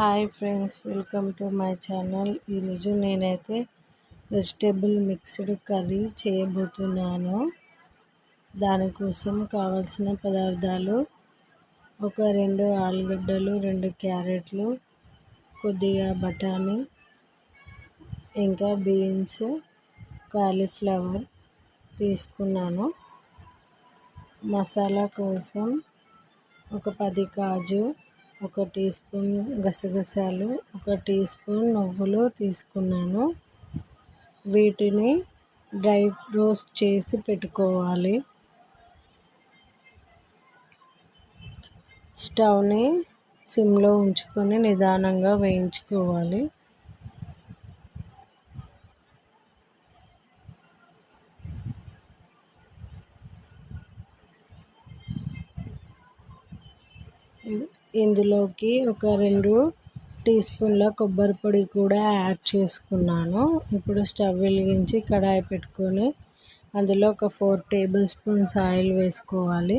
Hi friends, welcome to my channel. ఈరోజు నేనైతే vegetable mixed curry చేయబోతున్నాను. దానికోసం కావాల్సిన పదార్థాలు: ఒక 2 ఆలుగడ్డలు, 2 క్యారెట్లు, కొద్దిగా బఠానీ, ఇంకా బీన్స్, కాలీఫ్లవర్ తీసుకున్నాను. మసాలా కోసం ఒక 10 కాజు, 1 టీ స్పూన్ గసగసాలు, 1 టీ స్పూన్ నువ్వులు తీసుకున్నాను. వీటిని డ్రై రోస్ట్ చేసి పెట్టుకోవాలి. స్టవ్ని సిమ్లో ఉంచుకొని నిదానంగా వేయించుకోవాలి. ఇందులోకి ఒక 2 టీ స్పూన్ల కొబ్బరి పొడి కూడా యాడ్ చేసుకున్నాను. ఇప్పుడు స్టవ్ వెలిగించి కడాయి పెట్టుకొని అందులో ఒక 4 టేబుల్ స్పూన్స్ ఆయిల్ వేసుకోవాలి.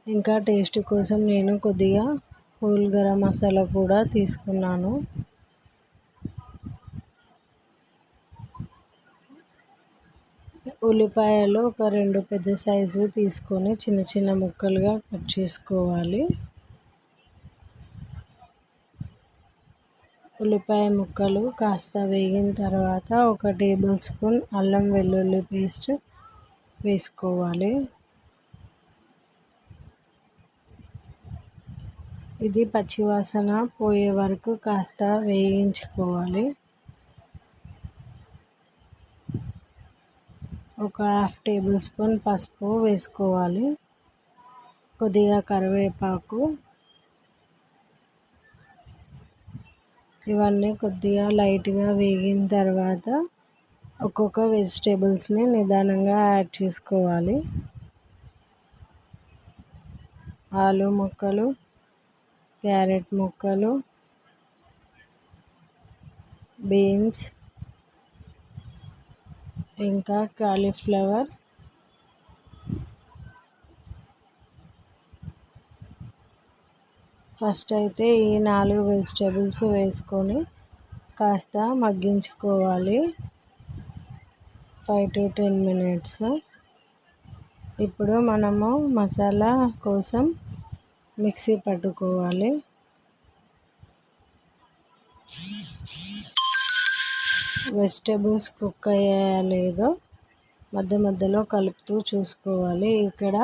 ఇంకా టేస్ట్ కోసం నేను కొద్దిగా హోల్ గరం మసాలా కూడా తీసుకున్నాను. ఉల్లిపాయలు ఒక 2 పెద్ద సైజు తీసుకొని చిన్న చిన్న ముక్కలుగా కట్ చేసుకోవాలి. ఉల్లిపాయ ముక్కలు కాస్త వేగిన తర్వాత 1 టేబుల్ స్పూన్ అల్లం వెల్లుల్లి పేస్ట్ వేసుకోవాలి. ఇది పచ్చివాసన పోయే వరకు కాస్త వేయించుకోవాలి. ఒక 1/2 టేబుల్ స్పూన్ పసుపు వేసుకోవాలి. కొద్దిగా కరివేపాకు. ఇవన్నీ కొద్దిగా లైట్గా వేగిన తర్వాత ఒక్కొక్క వెజిటేబుల్స్ని నిదానంగా యాడ్ చేసుకోవాలి. ఆలు ముక్కలు, క్యారెట్ ముక్కలు, బీన్స్, ఇంకా కాలీఫ్లవర్, ఫస్ట్ అయితే ఈ 4 వెజిటేబుల్స్ వేసుకొని కాస్త మగ్గించుకోవాలి 5 to 10 మినిట్స్. ఇప్పుడు మనము మసాలా కోసం మిక్సీ పట్టుకోవాలి. వెజిటేబుల్స్ కుక్ అయ్యాయో లేదో మధ్య మధ్యలో కలుపుతూ చూసుకోవాలి. ఇక్కడ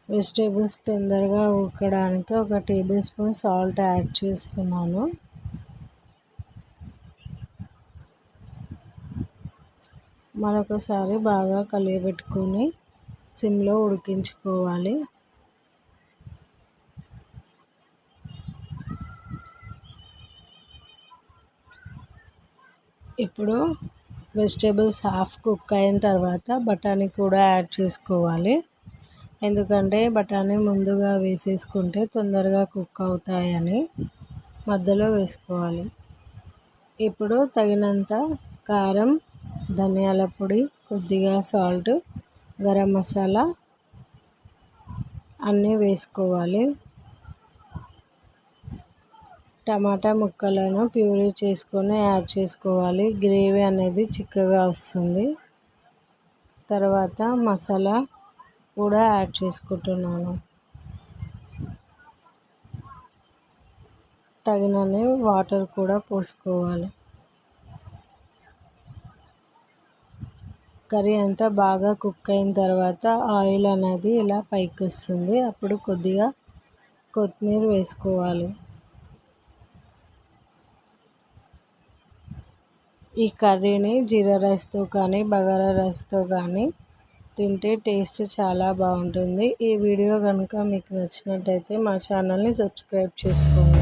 వెజిటేబుల్స్ తొందరగా ఉడకడానికి 1 టేబుల్ స్పూన్ సాల్ట్ యాడ్ చేస్తున్నాను. మరొకసారి బాగా కలియబెట్టుకొని సిమ్లో ఉడికించుకోవాలి. ఇప్పుడు వెజిటేబుల్స్ హాఫ్ కుక్ అయిన తర్వాత బఠానీ కూడా యాడ్ చేసుకోవాలి. ఎందుకంటే బఠానీ ముందుగా వేసేసుకుంటే తొందరగా కుక్ అవుతాయని మధ్యలో వేసుకోవాలి. ఇప్పుడు తగినంత కారం, ధనియాల పొడి, కొద్దిగా సాల్ట్, గరం మసాలా అన్నీ వేసుకోవాలి. టమాటా ముక్కలను ప్యూరీ చేసుకొని యాడ్ చేసుకోవాలి. గ్రేవీ అనేది చిక్కగా వస్తుంది. తర్వాత మసాలా కూడా యాడ్ చేసుకుంటున్నాను. తగినన్ని వాటర్ కూడా పోసుకోవాలి. కర్రీ అంతా బాగా కుక్ అయిన తర్వాత ఆయిల్ అనేది ఇలా పైకి వస్తుంది. అప్పుడు కొద్దిగా కొత్తిమీర వేసుకోవాలి. ఈ కర్రీని జీరా రైస్తో కానీ బగారా రైస్తో కానీ తింటే టేస్ట్ చాలా బాగుంటుంది. ఈ వీడియో కనుక మీకు నచ్చినట్టయితే మా ఛానల్ని సబ్స్క్రైబ్ చేసుకోండి.